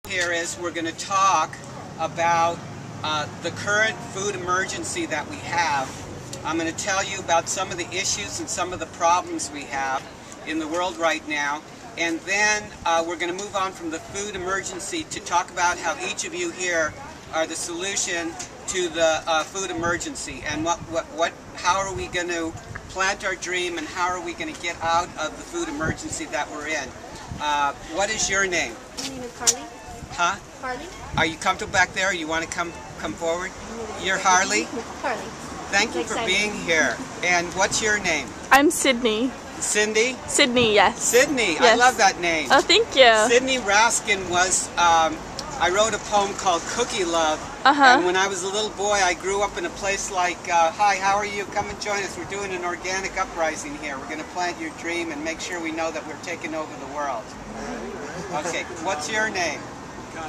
Here is we're going to talk about the current food emergency that we have. I'm going to tell you about some of the issues and some of the problems we have in the world right now, and then we're going to move on from the food emergency to talk about how each of you here are the solution to the food emergency, and how are we going to plant our dream, and how are we going to get out of the food emergency that we're in. What is your name? My name is Carly. Huh? Carly. Are you comfortable back there? You want to come forward? You're Harley? Carly. Thank you for being here. And what's your name? I'm Sydney. Cindy? Sydney, yes. Sydney, yes. I love that name. Oh, thank you. Sydney Raskin was, I wrote a poem called Cookie Love. And when I was a little boy, I grew up in a place like, hi, how are you? Come and join us. We're doing an organic uprising here. We're going to plant your dream and make sure we know that we're taking over the world. Okay, what's your name?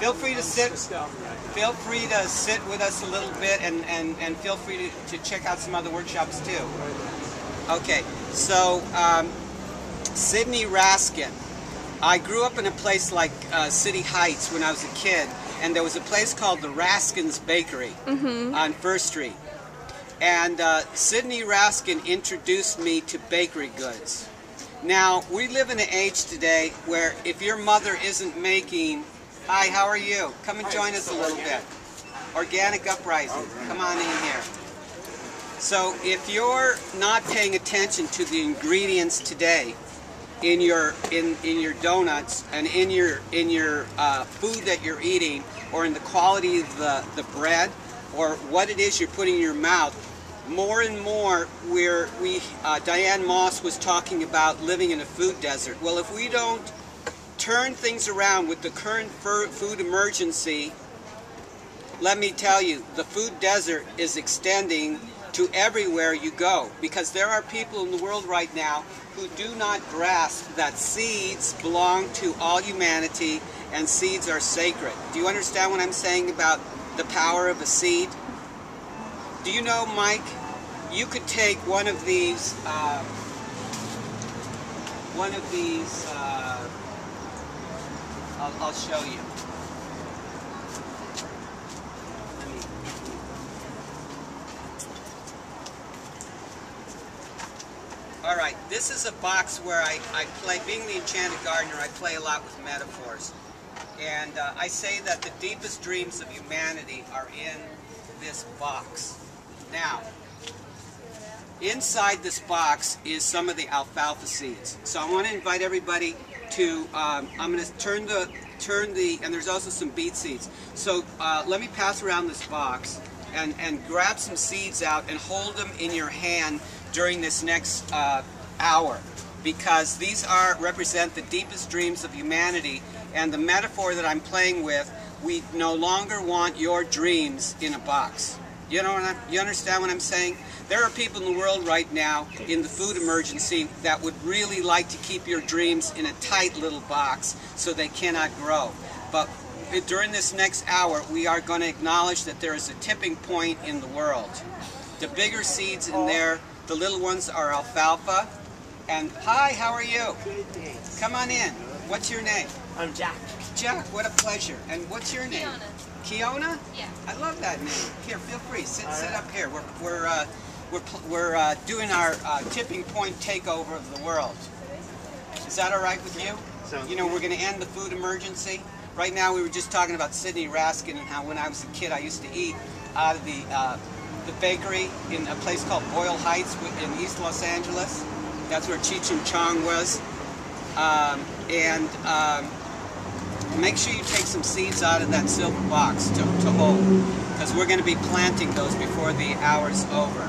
Feel free to sit. Feel free to sit with us a little bit, and feel free to check out some other workshops too. Okay, so Sydney Raskin. I grew up in a place like City Heights when I was a kid, and there was a place called the Raskin's Bakery on First Street. And Sydney Raskin introduced me to bakery goods. Now, we live in an age today where if your mother isn't making, hi, how are you? Come and join us a little bit. Organic uprising, come on in here. So if you're not paying attention to the ingredients today in your donuts and in your food that you're eating, or in the quality of the bread, or what it is you're putting in your mouth, more and more Diane Moss was talking about living in a food desert. Well, if we don't turn things around with the current food emergency, let me tell you, the food desert is extending to everywhere you go, because there are people in the world right now who do not grasp that seeds belong to all humanity and seeds are sacred. Do you understand what I'm saying about the power of a seed? Do you know, Mike, you could take one of these I'll show you. Alright, this is a box where I play, being the enchanted gardener, I play a lot with metaphors. And I say that the deepest dreams of humanity are in this box. Now, inside this box is some of the alfalfa seeds. So I want to invite everybody to, I'm going to turn the, and there's also some beet seeds. So let me pass around this box and grab some seeds out and hold them in your hand during this next hour, because these represent the deepest dreams of humanity. And the metaphor that I'm playing with, we no longer want your dreams in a box. You know you understand what I'm saying? There are people in the world right now in the food emergency that would really like to keep your dreams in a tight little box so they cannot grow. But during this next hour, we are going to acknowledge that there is a tipping point in the world. The bigger seeds in there, the little ones are alfalfa. And hi, how are you? Come on in. What's your name? I'm Jack. Jack, what a pleasure. And what's your name? Kiona. Kiona? Yeah. I love that name. Here, feel free. Sit up here. We're doing our tipping point takeover of the world. Is that all right with you? You know, we're going to end the food emergency. Right now, we were just talking about Sydney Raskin and how when I was a kid, I used to eat out of the bakery in a place called Boyle Heights in East Los Angeles. That's where Cheech and Chong was. Make sure you take some seeds out of that silver box to hold, because we're going to be planting those before the hour's over.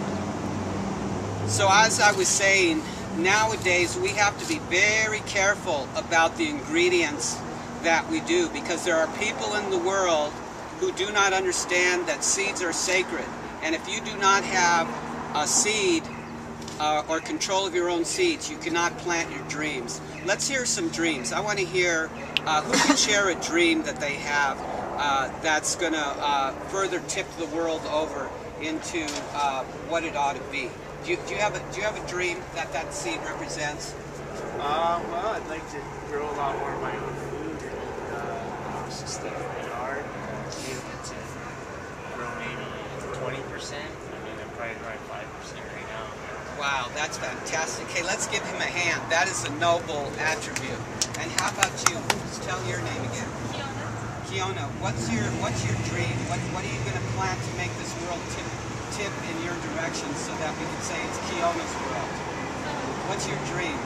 So as I was saying, nowadays we have to be very careful about the ingredients that we do, because there are people in the world who do not understand that seeds are sacred. And if you do not have a seed or control of your own seeds, you cannot plant your dreams. Let's hear some dreams. I want to hear who can share a dream that they have that's going to further tip the world over into what it ought to be. Do you have a dream that seed represents? Well, I'd like to grow a lot more of my own food and costs definitely are. Be able to grow maybe 20%. I mean, I'm probably growing 5% right now. Wow, that's fantastic. Hey, let's give him a hand. That is a noble attribute. And how about you? Just tell your name again. Kiona, what's your dream? What are you going to plant to make this world tip in your direction so that we can say it's Kiona's world? What's your dream?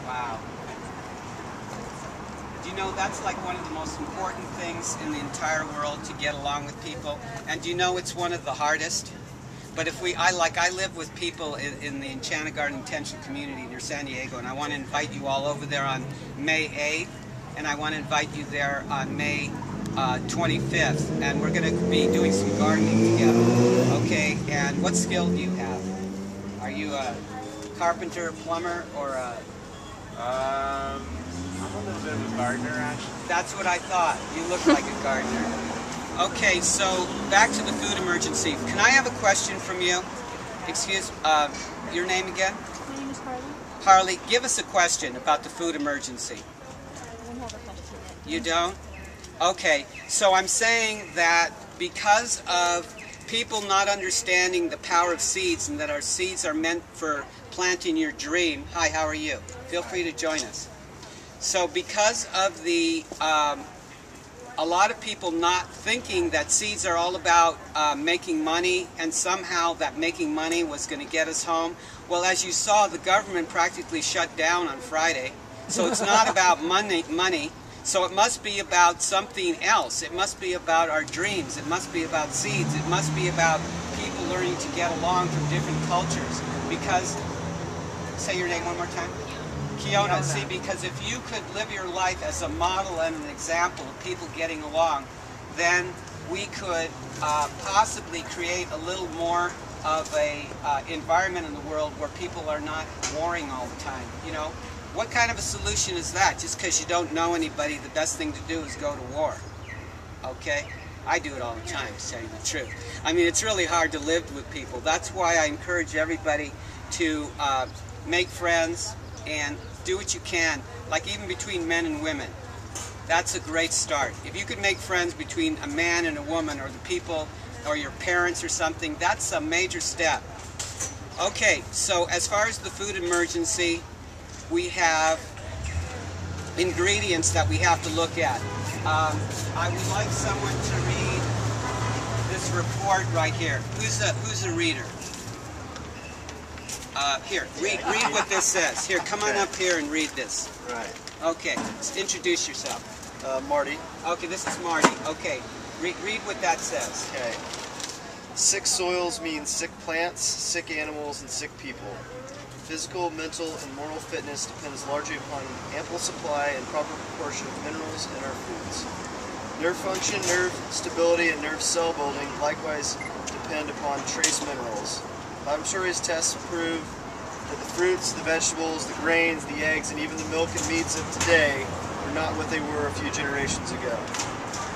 Wow. Do you know that's like one of the most important things in the entire world, to get along with people? And do you know it's one of the hardest? But if I live with people in the Enchanted Garden Intentional community near San Diego, and I want to invite you all over there on May 8th, and I want to invite you there on May 25th, and we're going to be doing some gardening together. Okay, and what skill do you have? Are you a carpenter, plumber, or a... I'm a little bit of a gardener, actually. That's what I thought. You look like a gardener. Okay, so back to the food emergency. Can I have a question from you? Excuse, your name again? My name is Harley. Harley, give us a question about the food emergency. I don't have a question yet. You don't? Okay, so I'm saying that because of people not understanding the power of seeds, and that our seeds are meant for planting your dream. Hi, how are you? Feel free to join us. So because of the a lot of people not thinking that seeds are all about making money, and somehow that making money was going to get us home. Well, as you saw, the government practically shut down on Friday. So it's not about money. So it must be about something else. It must be about our dreams. It must be about seeds. It must be about people learning to get along from different cultures. Because, say your name one more time. Kiona, see, because if you could live your life as a model and an example of people getting along, then we could possibly create a little more of a environment in the world where people are not warring all the time. You know, what kind of a solution is that? Just because you don't know anybody, the best thing to do is go to war. Okay? I do it all the time, to tell you the truth. I mean, it's really hard to live with people. That's why I encourage everybody to make friends and do what you can, like even between men and women. That's a great start. If you could make friends between a man and a woman, or the people, or your parents or something, that's a major step. Okay, so as far as the food emergency, we have ingredients that we have to look at. I would like someone to read this report right here. Who's a reader? Here, read what this says. Here, come on up here and read this. Right. Okay, introduce yourself. Marty. Okay, this is Marty. Okay, read what that says. Okay. Sick soils mean sick plants, sick animals, and sick people. Physical, mental, and moral fitness depends largely upon ample supply and proper proportion of minerals in our foods. Nerve function, nerve stability, and nerve cell building likewise depend upon trace minerals. Laboratories tests prove that the fruits, the vegetables, the grains, the eggs, and even the milk and meats of today are not what they were a few generations ago.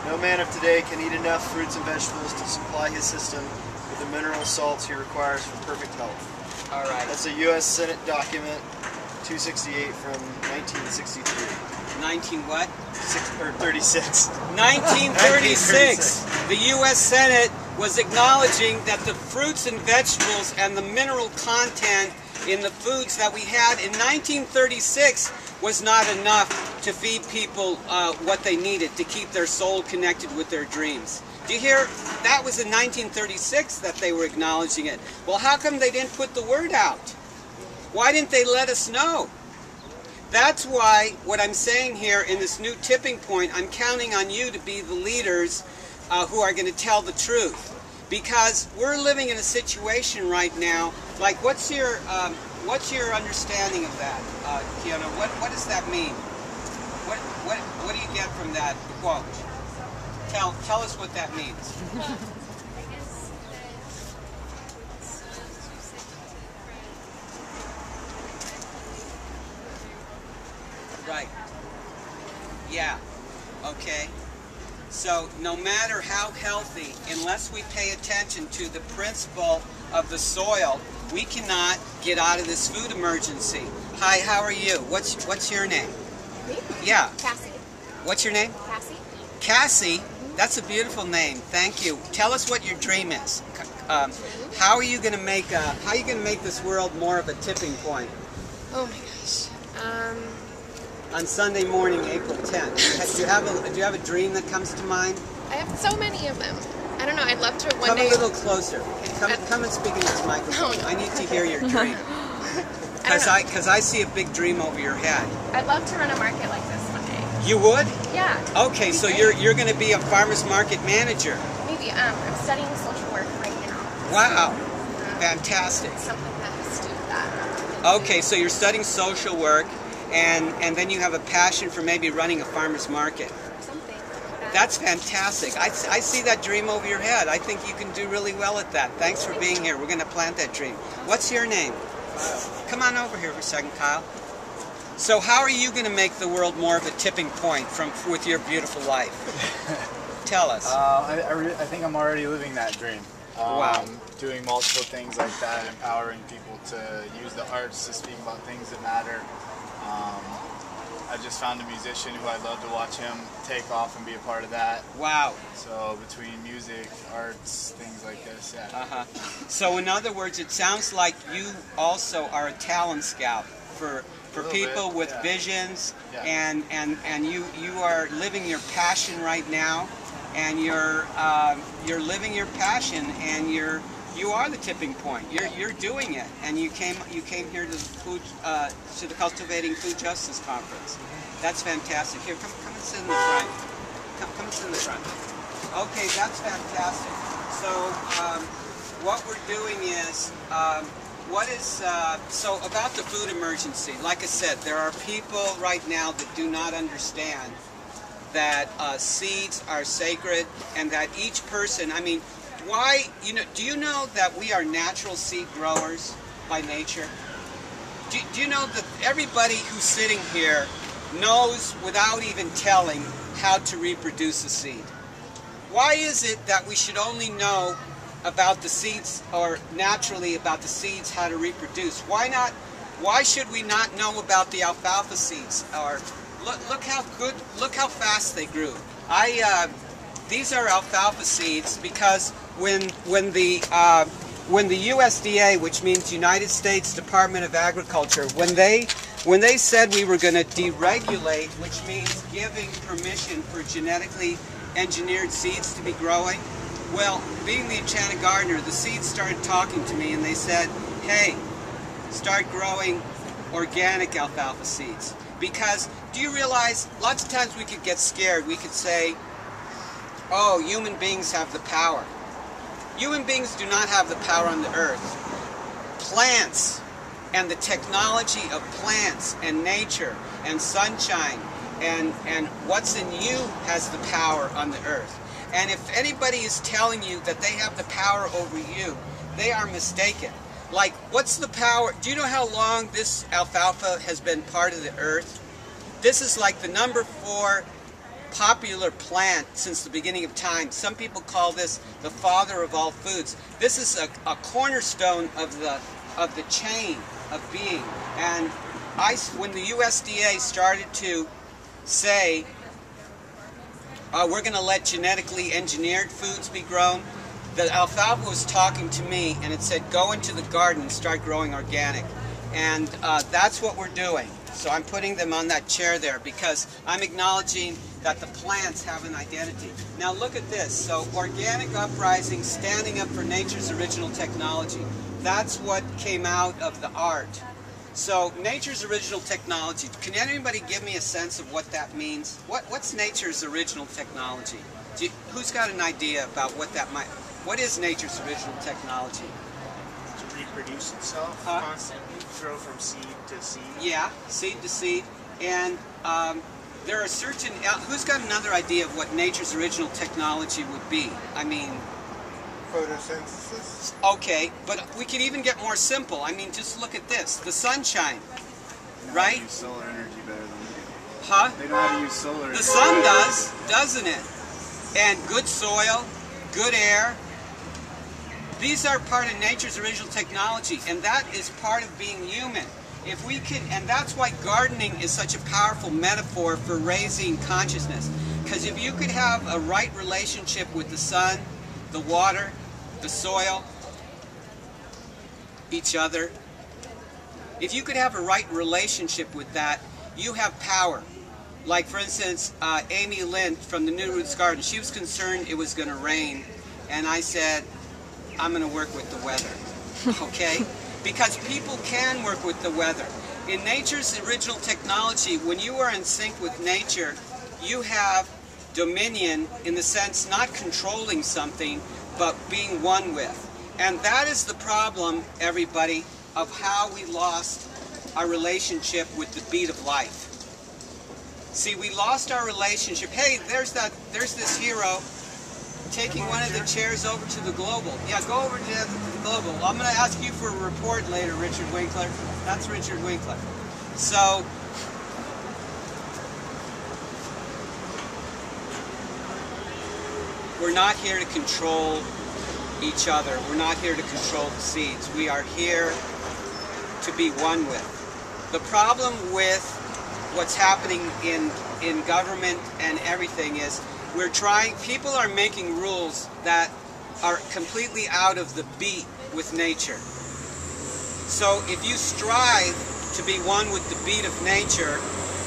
No man of today can eat enough fruits and vegetables to supply his system with the mineral salts he requires for perfect health. All right. That's a U.S. Senate document 268 from 1963. 19 what? 36. 1936. The U.S. Senate was acknowledging that the fruits and vegetables and the mineral content in the foods that we had in 1936 was not enough to feed people what they needed to keep their soul connected with their dreams. Do you hear? That was in 1936 that they were acknowledging it. Well, how come they didn't put the word out? Why didn't they let us know? That's why what I'm saying here in this new tipping point, I'm counting on you to be the leaders who are going to tell the truth. Because we're living in a situation right now, like what's your understanding of that, Kiona? What does that mean? What do you get from that quote? Tell us what that means. Right. Yeah. Okay. So no matter how healthy, unless we pay attention to the principle of the soil, we cannot get out of this food emergency. Hi, how are you? What's your name? Me? Yeah. Cassie. What's your name? Cassie? Cassie? That's a beautiful name. Thank you. Tell us what your dream is. How are you going to make this world more of a tipping point? Oh my gosh. On Sunday morning, April 10th. Do you have a dream that comes to mind? I have so many of them. I don't know. I'd love to one Come day. a little closer. Come and speak into this microphone. Oh, no. I need to hear your dream. Because I see a big dream over your head. I'd love to run a market like this one day. You would? Yeah. Okay, so you're going to be a farmer's market manager. Maybe. I'm studying social work right now. Wow. Fantastic. Something that has to do with that. Okay, so you're studying social work, and then you have a passion for maybe running a farmer's market. Something like that. That's fantastic. I see that dream over your head. I think you can do really well at that. Thanks for being here. We're going to plant that dream. What's your name? Kyle. Come on over here for a second, Kyle. So how are you going to make the world more of a tipping point with your beautiful life? Tell us. I think I'm already living that dream. Wow. Doing multiple things like that, empowering people to use the arts to speak about things that matter. I just found a musician who I'd love to watch him take off and be a part of that. Wow. So between music, arts, things like this, yeah. So in other words, it sounds like you also are a talent scout for people with visions, and you are living your passion right now, and you're living your passion, and you are the tipping point. You're doing it, and you came here to the Cultivating Food Justice Conference. That's fantastic. Here, come and sit in the front. Come and sit in the front. Okay, that's fantastic. So what we're doing is so about the food emergency. Like I said, there are people right now that do not understand that seeds are sacred, and that each person, I mean, why, do you know that we are natural seed growers by nature? Do you know that everybody who's sitting here knows without even telling how to reproduce a seed? Why is it that we should only know about the seeds, or naturally about the seeds, how to reproduce? Why not? Why should we not know about the alfalfa seeds? Or look how fast they grew. These are alfalfa seeds because when the USDA, which means United States Department of Agriculture, when they said we were going to deregulate, which means giving permission for genetically engineered seeds to be growing, well, being the enchanted gardener, the seeds started talking to me, and they said, hey, start growing organic alfalfa seeds. Because, do you realize, lots of times we could get scared. We could say, oh, human beings have the power. Human beings do not have the power on the earth. Plants and the technology of plants and nature and sunshine and what's in you has the power on the earth. And if anybody is telling you that they have the power over you, they are mistaken. Like, what's the power? Do you know how long this alfalfa has been part of the earth? This is like the #4 popular plant since the beginning of time. Some people call this the father of all foods. This is a cornerstone of the chain of being. And when the USDA started to say, we're going to let genetically engineered foods be grown, the alfalfa was talking to me, and it said, go into the garden and start growing organic. And that's what we're doing. So I'm putting them on that chair there because I'm acknowledging that the plants have an identity. Now look at this. So organic uprising, standing up for nature's original technology. That's what came out of the art. So nature's original technology. Can anybody give me a sense of what that means? What's nature's original technology? Who's got an idea about what that might? What is nature's original technology? To reproduce itself constantly, grow from seed to seed. Yeah, seed to seed. And there are certain, who's got another idea of what nature's original technology would be? I mean, photosynthesis. Okay, but we can even get more simple. I mean, just look at this. The sunshine, right? They use solar energy better than we do. Huh? They know how to use solar energy. The sun does, doesn't it? And good soil, good air. these are part of nature's original technology, and that is part of being human. If we can, and that's why gardening is such a powerful metaphor for raising consciousness. Because if you could have a right relationship with the sun, the water, the soil, each other, if you could have a right relationship with that, you have power. Like, for instance, Amy Lind from the New Roots Garden, she was concerned it was going to rain, and I said, I'm going to work with the weather, okay? Because people can work with the weather. In nature's original technology, when you are in sync with nature, you have dominion in the sense not controlling something, but being one with. And that is the problem, everybody, of how we lost our relationship with the beat of life. See, we lost our relationship. Hey, there's this hero taking one of the chairs over to the global. Yeah, go over to the global. Well, I'm going to ask you for a report later, Richard Winkler. That's Richard Winkler. So, we're not here to control each other. We're not here to control the seeds. We are here to be one with. The problem with what's happening in government and everything is people are making rules that are completely out of the beat with nature. So if you strive to be one with the beat of nature,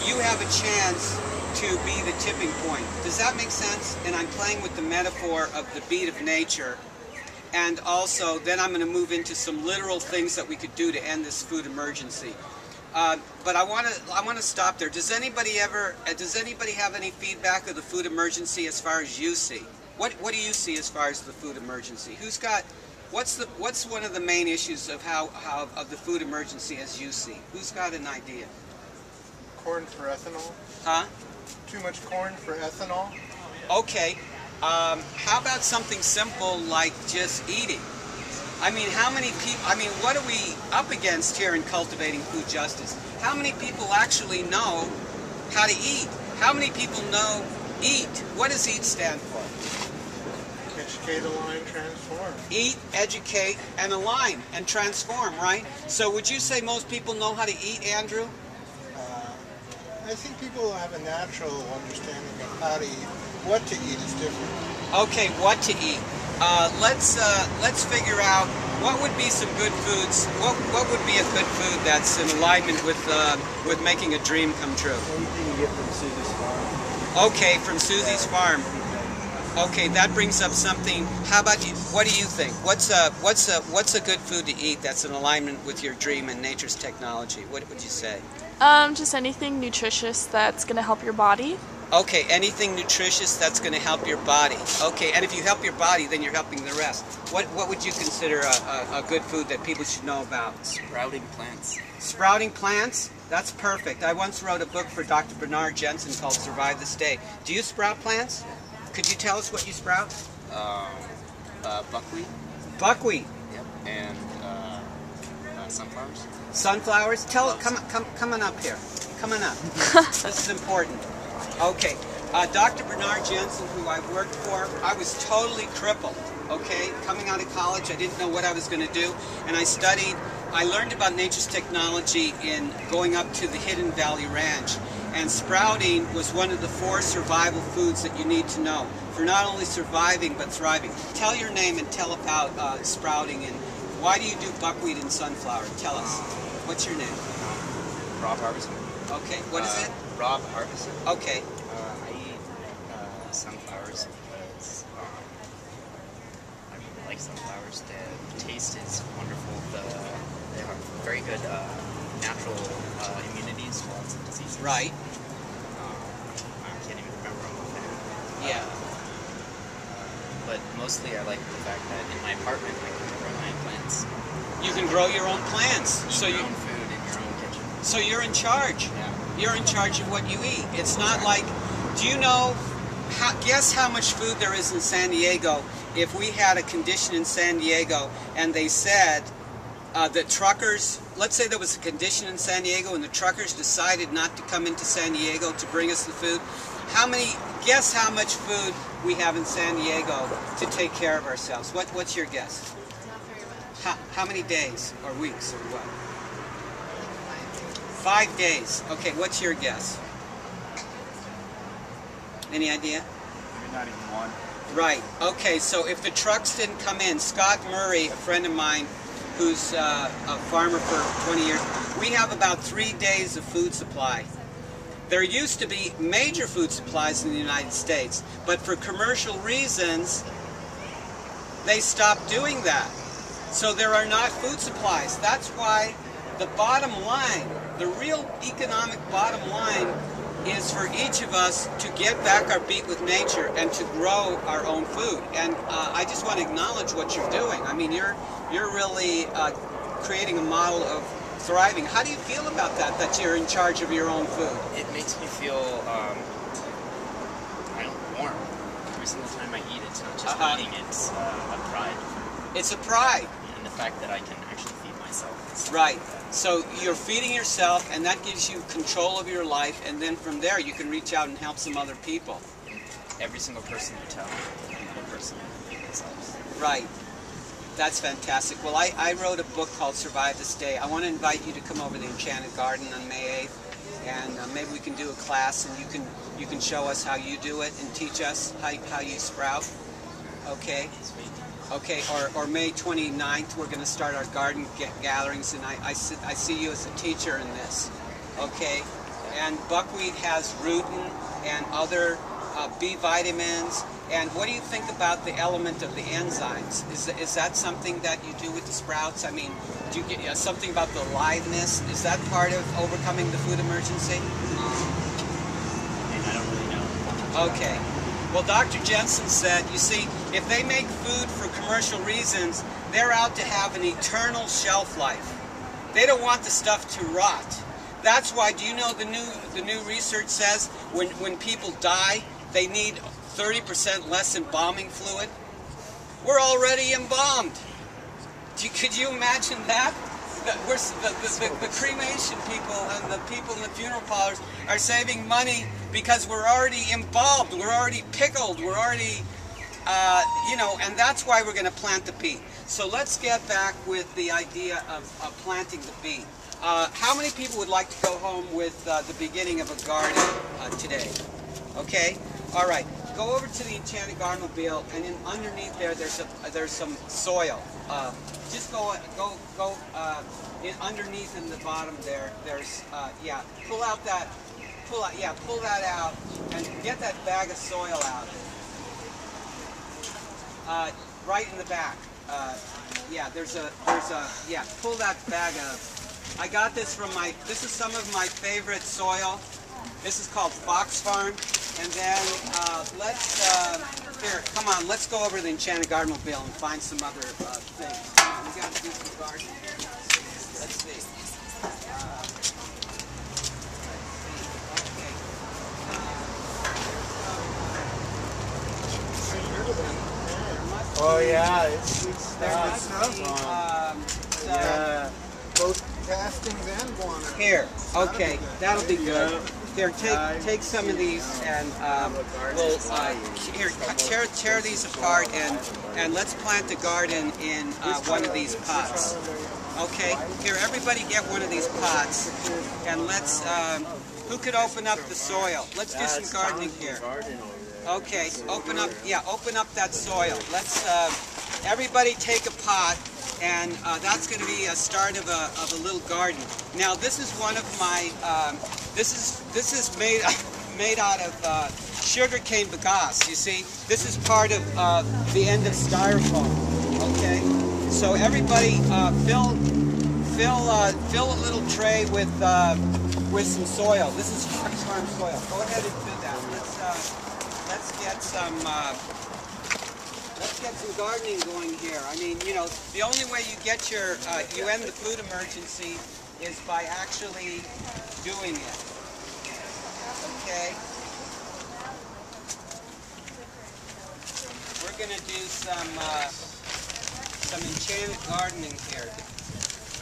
you have a chance to be the tipping point. Does that make sense? And I'm playing with the metaphor of the beat of nature. And also, then I'm going to move into some literal things that we could do to end this food emergency. But I want to stop there. Does anybody have any feedback of the food emergency as far as you see? What do you see as far as the food emergency? What's one of the main issues of of the food emergency as you see? Who's got an idea? Corn for ethanol. Huh? Too much corn for ethanol. Okay. How about something simple like just eating? I mean, what are we up against here in cultivating food justice? How many people actually know how to eat? How many people know EAT? What does EAT stand for? Educate, align, transform. Eat, educate, and align, and transform, right? So would you say most people know how to eat, Andrew? I think people have a natural understanding of how to eat. What to eat is different. Okay, what to eat. Let's figure out what would be some good foods. What would be a good food that's in alignment with making a dream come true? Anything you get from Susie's farm. Okay, from Susie's farm. Okay, that brings up something. How about you? What do you think? What's a good food to eat that's in alignment with your dream and nature's technology? What would you say? Just anything nutritious that's going to help your body. Okay, anything nutritious that's going to help your body. Okay, and if you help your body, then you're helping the rest. What would you consider a good food that people should know about? Sprouting plants. Sprouting plants? That's perfect. I once wrote a book for Dr. Bernard Jensen called Survive This Day. Do you sprout plants? Could you tell us what you sprout? Buckwheat. Buckwheat. Yep. And sunflowers. Sunflowers? Come on up here. Come on up. This is important. Okay, Dr. Bernard Jensen, who I worked for, I was totally crippled, okay? Coming out of college, I didn't know what I was going to do, and I learned about nature's technology in going up to the Hidden Valley Ranch, and sprouting was one of the 4 survival foods that you need to know for not only surviving, but thriving. Tell your name and tell about sprouting, and why do you do buckwheat and sunflower? Tell us. What's your name? Rob Harbison. Okay, what is it? Rob Harbison. Okay. I eat sunflowers because I really like sunflowers. The taste is wonderful. They have very good natural immunities to lots of diseases. Right. I can't even remember them offhand. Yeah. But mostly I like the fact that in my apartment I can grow my own plants. You can grow your own plants. Eat your own food in your own kitchen. So you're in charge. Yeah. You're in charge of what you eat. It's not like, do you know, guess how much food there is in San Diego if we had a condition in San Diego and they said that truckers, let's say there was a condition in San Diego and the truckers decided not to come into San Diego to bring us the food. Guess how much food we have in San Diego to take care of ourselves? What's your guess? How many days or weeks or what? 5 days. Okay, what's your guess? Any idea? Maybe not even one. Right. Okay, so if the trucks didn't come in, Scott Murray, a friend of mine who's a farmer for 20 years, we have about 3 days of food supply. There used to be major food supplies in the United States, but for commercial reasons, they stopped doing that. So there are not food supplies. That's why the bottom line, the real economic bottom line, is for each of us to get back our beat with nature and to grow our own food. And I just want to acknowledge what you're doing. I mean, you're really creating a model of thriving. How do you feel about that, that you're in charge of your own food? It makes me feel warm. Every single time I eat, it's not just eating, it's a pride. It's a pride. And the fact that I can actually feed myself. Right. So you're feeding yourself, and that gives you control of your life, and then from there you can reach out and help some other people. Every single person you tell, another person will feed themselves. Right. That's fantastic. Well, I wrote a book called Survive This Day. I want to invite you to come over to the Enchanted Garden on May 8th, and maybe we can do a class, and you can show us how you do it and teach us how you sprout. Okay? Okay, or May 29th, we're going to start our garden gatherings, and I see you as a teacher in this. Okay? And buckwheat has rutin and other B vitamins. And what do you think about the element of the enzymes? Is that something that you do with the sprouts? I mean, do you get something about the aliveness? Is that part of overcoming the food emergency? And I don't really know. Okay. Well, Dr. Jensen said, you see, if they make food for commercial reasons, they're out to have an eternal shelf life. They don't want the stuff to rot. That's why, do you know the new research says when people die, they need 30% less embalming fluid? We're already embalmed. Could you imagine that? The cremation people and the people in the funeral parlors are saving money because we're already embalmed, we're already pickled, we're already, and that's why we're going to plant the beet. So let's get back with the idea of planting the beet. How many people would like to go home with the beginning of a garden today? Okay? All right. Go over to the Enchanted Garden Mobile, and underneath there's some soil. Just go underneath in the bottom there. There's pull that out, and get that bag of soil out. Right in the back. Pull that bag up. I got this from this is some of my favorite soil. This is called Fox Farm. And then let's go over to the Enchanted Garden Mobile and find some other things. Come on, we got to do some gardening. Let's see. Oh yeah, it's both castings and guano. Here, okay, that'll be good. Here, take some of these, and we'll tear these apart, and let's plant the garden in one of these pots. Okay, here, everybody get one of these pots, and let's. Who could open up the soil? Let's do some gardening here. Okay, open up that soil. Let's. Everybody take a pot. And that's going to be a start of a little garden. Now this is one of my this is made out of sugarcane bagasse. You see, this is part of the end of styrofoam. Okay, so everybody fill a little tray with some soil. This is Fox Farm soil. Go ahead and do that. Let's get some. Let's get some gardening going here. I mean, the only way you get you end the food emergency is by actually doing it. Okay? We're going to do some enchanted gardening here.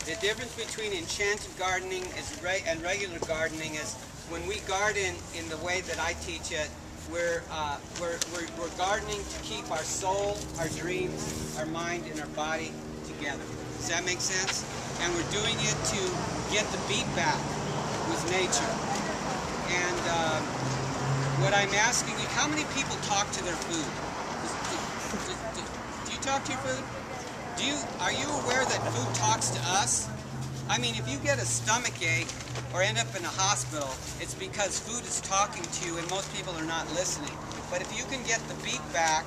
The difference between enchanted gardening and regular gardening is when we garden in the way that I teach it, we're gardening to keep our soul, our dreams, our mind, and our body together. Does that make sense? And we're doing it to get the beat back with nature. And what I'm asking you, how many people talk to their food? Do you talk to your food? Are you aware that food talks to us? I mean, if you get a stomach ache or end up in a hospital, it's because food is talking to you and most people are not listening. But if you can get the beat back,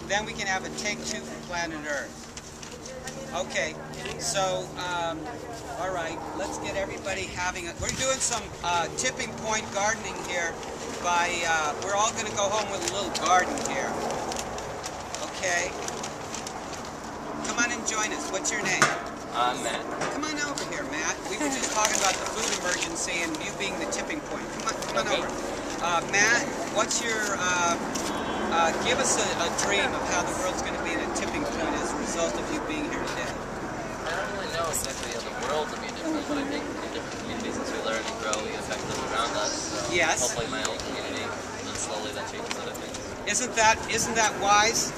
then we can have a take two for planet Earth. Okay, so, all right, let's get everybody having a... We're doing some tipping point gardening here by... we're all going to go home with a little garden here. Okay? Come on and join us. What's your name? I'm Matt. Come on over here, Matt. We were just talking about the food emergency and you being the tipping point. Come on over. Matt, what's your... give us a dream of how the world's going to be in a tipping point as a result of you being here today. I don't really know exactly how the world will be different, but I think in different communities, as we learn and grow, we affect those around us. So yes. Hopefully my own community, and then slowly that changes other things. Isn't that wise?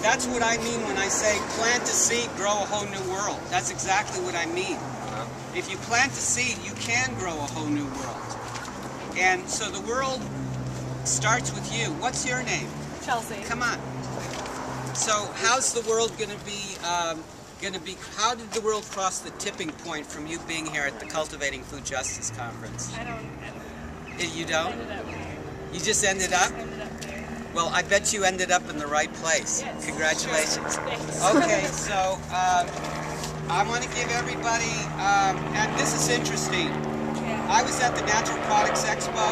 That's what I mean when I say plant a seed, grow a whole new world. That's exactly what I mean. If you plant a seed, you can grow a whole new world. And so the world starts with you. What's your name? Chelsea. Come on. So how's the world going to be, how did the world cross the tipping point from you being here at the Cultivating Food Justice Conference? I don't. You don't? I You just ended up? ended up there. Well, I bet you ended up in the right place. Yes. Congratulations. Sure. Thanks. Okay, so I want to give everybody, and this is interesting. I was at the Natural Products Expo,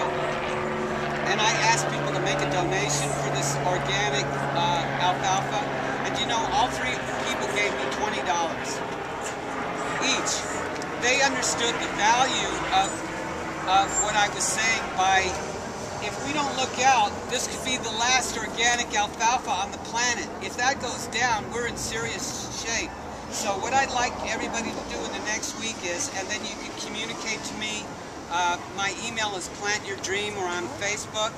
and I asked people to make a donation for this organic alfalfa. And you know, all three people gave me $20 each. They understood the value of what I was saying by, if we don't look out, this could be the last organic alfalfa on the planet. If that goes down, we're in serious shape. So what I'd like everybody to do in the next week is, and then you can communicate to me, my email is Plant Your Dream or on Facebook.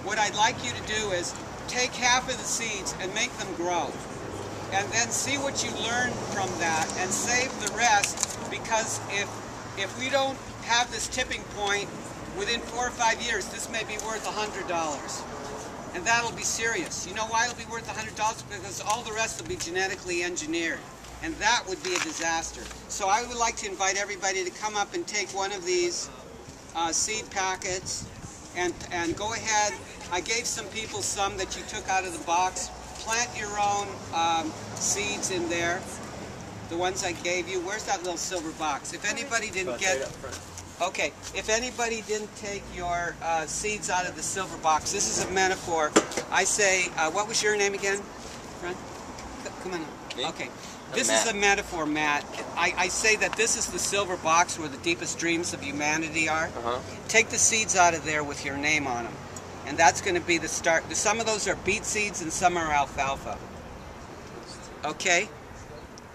What I'd like you to do is take half of the seeds and make them grow. And then see what you learn from that and save the rest, because if we don't have this tipping point, within 4 or 5 years, this may be worth $100. And that'll be serious. You know why it'll be worth $100? Because all the rest will be genetically engineered. And that would be a disaster. So I would like to invite everybody to come up and take one of these seed packets and go ahead. I gave some people some that you took out of the box. Plant your own seeds in there. The ones I gave you. Where's that little silver box? If anybody didn't get... Okay, if anybody didn't take your seeds out of the silver box, this is a metaphor. I say, what was your name again, friend? Come on. Me? Okay. This is a metaphor, Matt. I say that this is the silver box where the deepest dreams of humanity are. Take the seeds out of there with your name on them. And that's going to be the start. Some of those are beet seeds and some are alfalfa. Okay?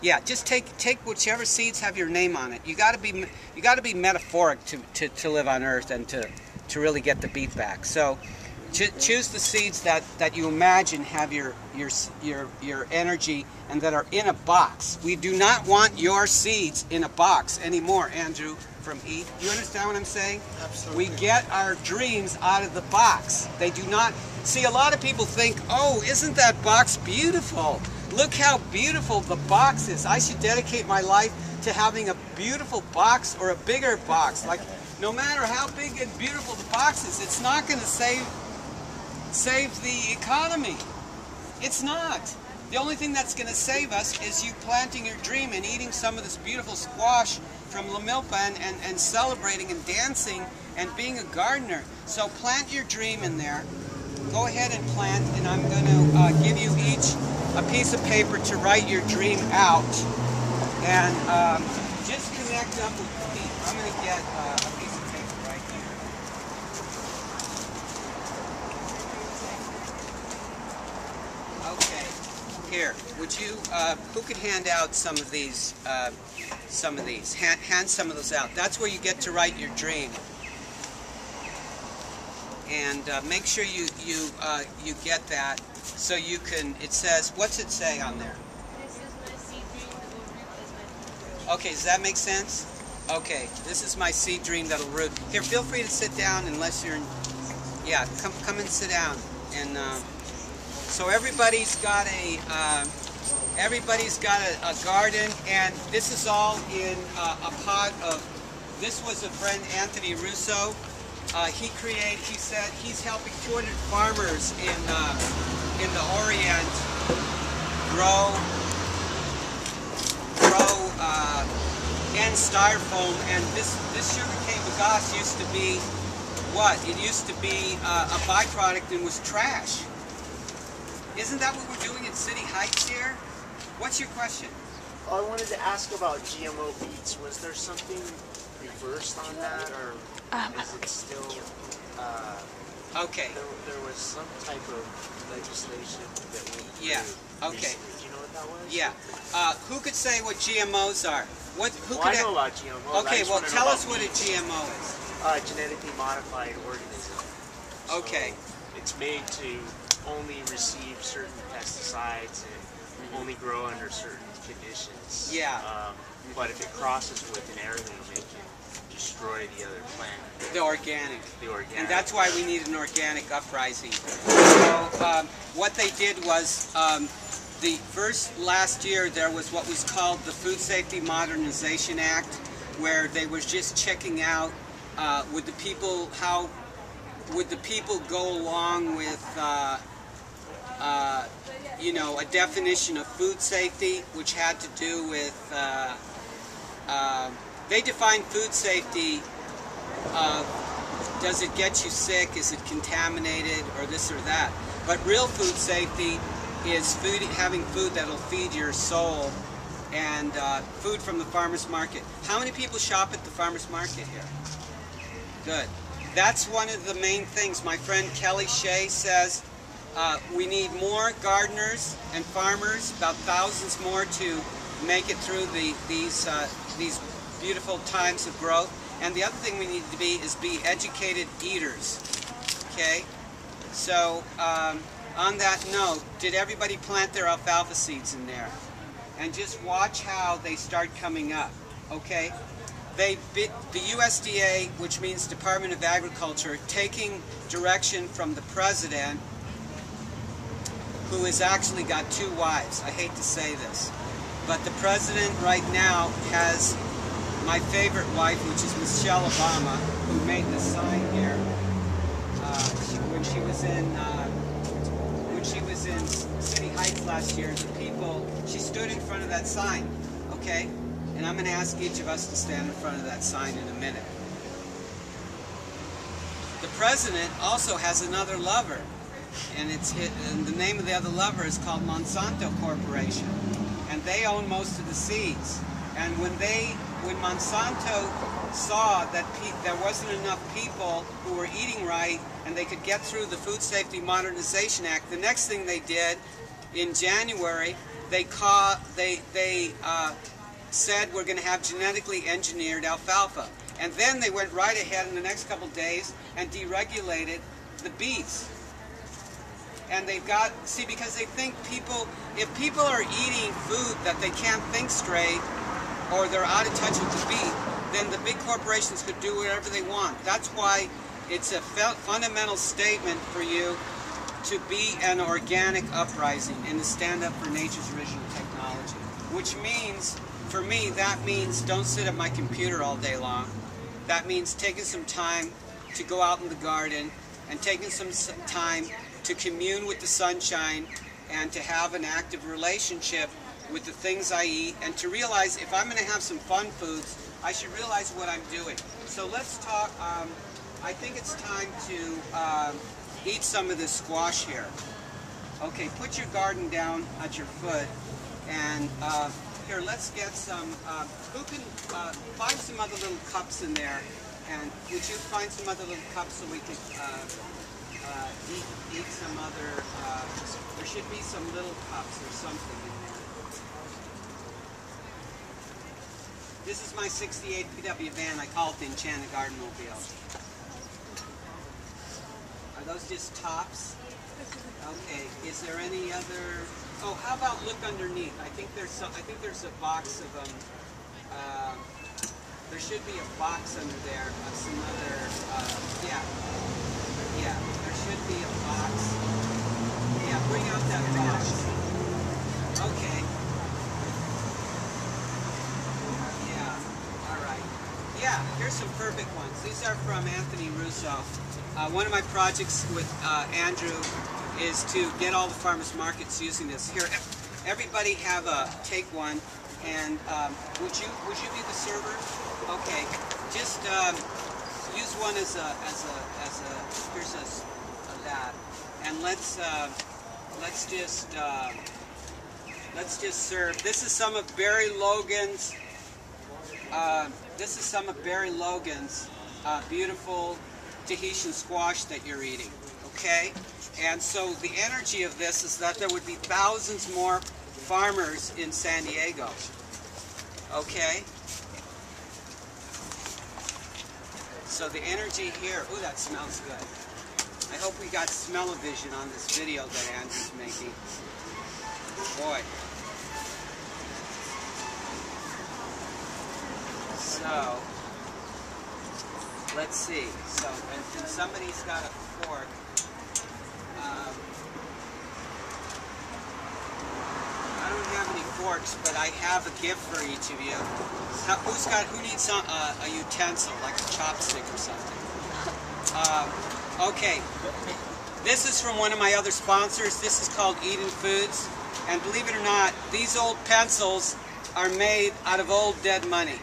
Yeah, just take whichever seeds have your name on it. You got to be metaphoric to live on Earth and to really get the beat back. So choose the seeds that you imagine have your energy and that are in a box. We do not want your seeds in a box anymore, Andrew from Eat. You understand what I'm saying? Absolutely. We get our dreams out of the box. They do not. See, a lot of people think, oh, isn't that box beautiful? Look how beautiful the box is. I should dedicate my life to having a beautiful box or a bigger box. Like, no matter how big and beautiful the box is, it's not going to save the economy. It's not. The only thing that's going to save us is you planting your dream and eating some of this beautiful squash from La Milpa and celebrating and dancing and being a gardener. So plant your dream in there. Go ahead and plant, and I'm going to give you each a piece of paper to write your dream out. And just connect up with me. I'm going to get a piece of paper right here. Okay. Here, would you, who could hand out some of these, hand some of those out. That's where you get to write your dream. And make sure you get that so you can, it says, what's it say on there? This is my seed dream Okay, does that make sense? Okay, this is my seed dream that'll root. Here, feel free to sit down unless you're in, yeah, come and sit down. And so everybody's got a garden, and this is all in a pot of, this was a friend, Anthony Russo. He said he's helping 200 farmers in the Orient grow and styrofoam, and this sugarcane bagasse used to be what? It used to be a byproduct and was trash. Isn't that what we're doing in City Heights here? What's your question? I wanted to ask about GMO beets. Was there something reversed on that, or is it still? Okay. There was some type of legislation that went through. Yeah. Okay. Recently. Do you know what that was? Yeah. Who could say what GMOs are? I know about GMOs. Okay. Well, tell us what a GMO is. Genetically modified organism. So okay. It's made to only receive certain pesticides and only grow under certain conditions. Yeah. But if it crosses with an heirloom, it can destroy the other plant. The organic. The organic. And that's why we need an organic uprising. So what they did was, last year there was what was called the Food Safety Modernization Act, where they was just checking out would the people go along with you know, a definition of food safety, which had to do with they define food safety does it get you sick, is it contaminated, or this or that. But real food safety is having food that'll feed your soul, and food from the farmer's market. How many people shop at the farmer's market here? Good. That's one of the main things. My friend Kelly Shea says we need more gardeners and farmers, about thousands more, to make it through these beautiful times of growth. And the other thing we need to be is educated eaters. Okay? So on that note, did everybody plant their alfalfa seeds in there? And just watch how they start coming up. Okay? The USDA, which means Department of Agriculture, taking direction from the president, who has actually got 2 wives. I hate to say this, but the president right now has my favorite wife, which is Michelle Obama, who made the sign here when she was in City Heights last year. The people, she stood in front of that sign, okay? And I'm going to ask each of us to stand in front of that sign in a minute. The president also has another lover, and the name of the other lover is called Monsanto Corporation, and they own most of the seeds. And when Monsanto saw that there wasn't enough people who were eating right and they could get through the Food Safety Modernization Act, the next thing they did in January, they said we're going to have genetically engineered alfalfa. And then they went right ahead in the next couple days and deregulated the beets. And they've got, see, because they think if people are eating food that they can't think straight, or they're out of touch with the beet, then the big corporations could do whatever they want. That's why it's a fundamental statement for you to be an organic uprising and to stand up for nature's original technology. Which means, for me, that means don't sit at my computer all day long. That means taking some time to go out in the garden and taking some time to commune with the sunshine and to have an active relationship with the things I eat, and to realize if I'm going to have some fun foods, I should realize what I'm doing. So let's talk, I think it's time to eat some of this squash here. Okay, put your garden down at your foot, and here, let's get some, who can find some other little cups in there, and would you find some other little cups so we could eat some other, there should be some little cups or something in there. This is my 68 PW van. I call it the Enchanted Garden Mobile. Are those just tops? Okay. Is there any other? Oh, how about look underneath? I think there's a box of them. there should be a box under there of some other, yeah, there should be a box. Yeah, bring out that box. Okay. Yeah, all right. Yeah, here's some perfect ones. These are from Anthony Russo. One of my projects with Andrew is to get all the farmers markets using this. Here, everybody have take one, and would you be the server? Okay, just use one as a here's that, and let's just serve. This is some of Barry Logan's. This is some of Barry Logan's beautiful Tahitian squash that you're eating. Okay, and so the energy of this is that there would be thousands more farmers in San Diego. Okay. So the energy here, ooh, that smells good. I hope we got smell-o-vision on this video that Andrew's making. Boy. So, let's see. So, and somebody's got a fork. I don't have any forks, but I have a gift for each of you. Who needs some, a utensil, like a chopstick or something? Okay, this is from one of my other sponsors. This is called Eden Foods, and believe it or not, these old pencils are made out of old dead money.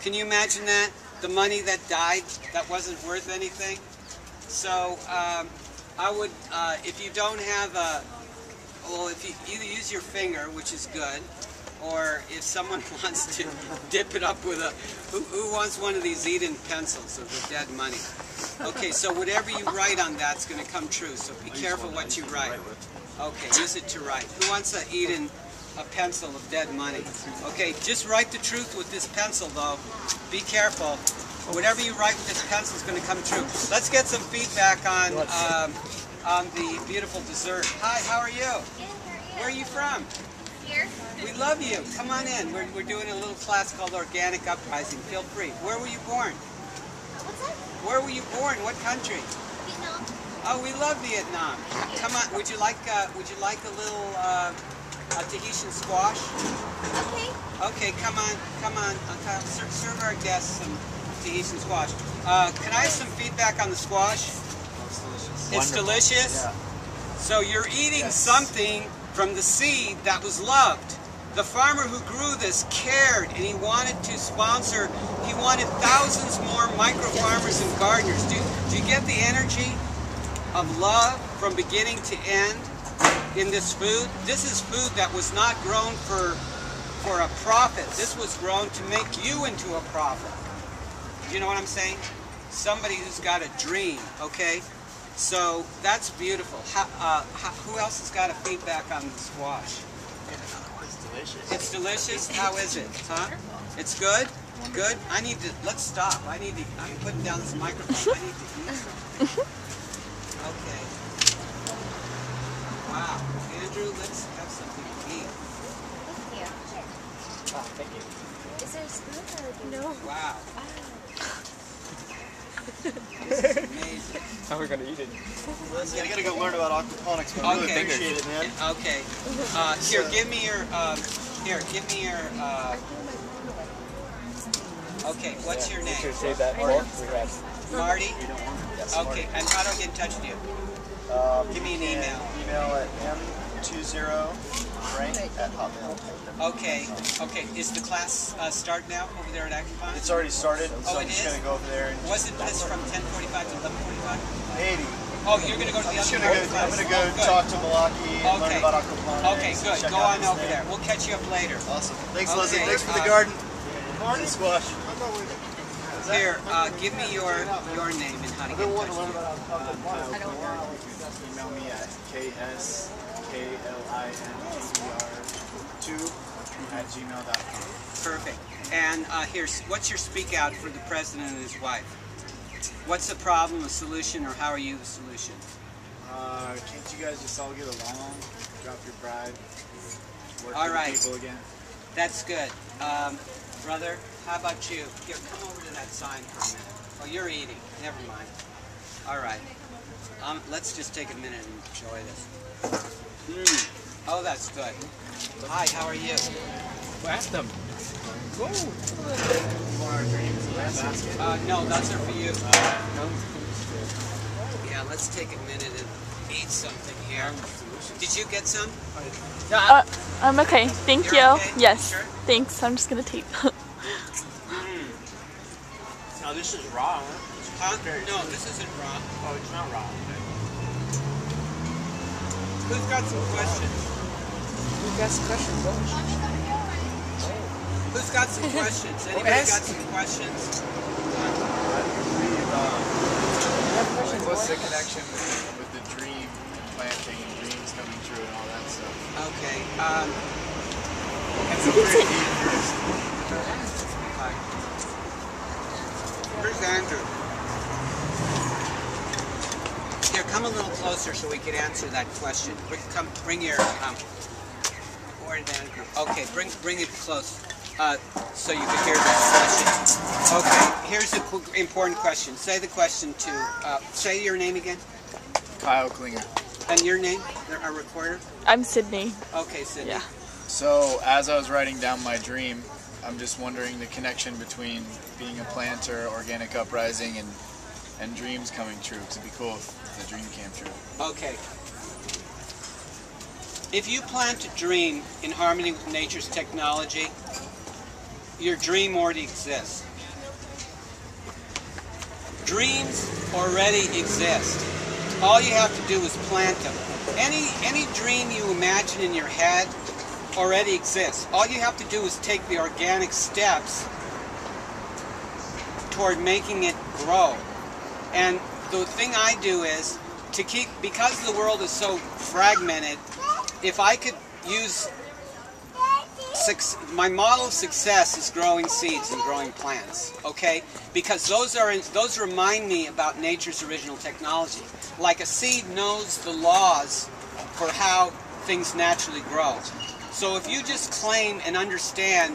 Can you imagine that? The money that died, that wasn't worth anything? So I would, if you don't have a, well, if you either use your finger, which is good, or if someone wants to dip it up with a, who wants one of these Eden pencils of the dead money? Okay, so whatever you write on that's going to come true, so be careful what you write. Okay, use it to write. Who wants a pencil of dead money? Okay, just write the truth with this pencil though. Be careful. Whatever you write with this pencil is going to come true. Let's get some feedback on the beautiful dessert. Hi, how are you? Where are you from? Here. We love you. Come on in. We're doing a little class called Organic Uprising. Feel free. Where were you born? What's that? Where were you born? What country? Vietnam. Oh, we love Vietnam. Come on. Would you like a little Tahitian squash? Okay. Okay. Come on. Serve our guests some Tahitian squash. Can I have some feedback on the squash? It's delicious. Yeah. So you're eating something from the seed that was loved. The farmer who grew this cared, and he wanted to sponsor, he wanted thousands more micro farmers and gardeners. Do you get the energy of love from beginning to end in this food? This is food that was not grown for a profit. This was grown to make you into a profit. You know what I'm saying? Somebody who's got a dream, okay? So that's beautiful. Who else has got a feedback on the squash? It's delicious. It's delicious? How is it? Huh? It's good? Good? Let's stop. I'm putting down this microphone. I need to eat something. Okay. Wow. Andrew, let's have something to eat. Thank you. Oh, thank you. Is there a spoon or no? Wow. This is amazing. How are we going to eat it? Listen, I gotta go learn about aquaponics, but I really appreciate it, man. Okay. Here, give me your, okay, what's your name? Should save that for Marty? we don't want it. Yes, Okay, and how do I get in touch with you? Give me an email. Email at m20frank@hotmail. Okay, is the class start now over there at Aquaponics? It's already started, so Oh, I'm it just is? gonna go over there and Wasn't this from 10:45 to 11:45? maybe. Oh, you're going to go to the I'm other class? gonna go Oh, good. talk to Malaki and learn Okay. about aquaponics. Okay, and good. check Go out on this over thing. there. We'll catch you up later. Awesome. Thanks, Okay, Leslie. Thanks for the garden. And the squash. Here, give me your name and how to get in touch with you. Email me at kskliner2@gmail.com. Perfect. And what's your speak out for the president and his wife? What's the problem, a solution, or how are you the solution? Can't you guys just all get along? Drop your pride. Work All for right. the people again. That's good. Brother, how about you? Here, come over to that sign for a minute. Oh, you're eating. Never mind. All right. Let's just take a minute and enjoy this. Oh, that's good. Hi, how are you? Ask them. No, those are for you. Yeah, let's take a minute and eat something here. Did you get some? I'm okay. Thank You're you. okay? Yes. Sure? Thanks. I'm just gonna tape. Now this is raw, huh? Huh? No, this isn't raw. Oh, it's not raw. Who's got some questions? Who got some questions? Who's got some questions? Anybody got some questions? What's the connection with the dream and planting and dreams coming true and all that stuff? Okay. It's a pretty deep first. Where's Andrew? Here, come a little closer so we can answer that question. Bring your. Where's Andrew? Okay, bring it close. So you can hear this question. Okay, here's an important question. Say the question to, say your name again. Kyle Klinger. And your name, our recorder? I'm Sydney. Okay, Sydney. Yeah. So as I was writing down my dream, I'm just wondering the connection between being a planter, organic uprising, and dreams coming true. 'Cause it'd be cool if the dream came true. Okay. If you plant a dream in harmony with nature's technology, your dream already exists. Dreams already exist. All you have to do is plant them. Any dream you imagine in your head already exists. All you have to do is take the organic steps toward making it grow. And the thing I do is to keep, because the world is so fragmented, if I could use my model of success is growing seeds and growing plants, okay? Because those remind me about nature's original technology. Like a seed knows the laws for how things naturally grow. So if you just claim and understand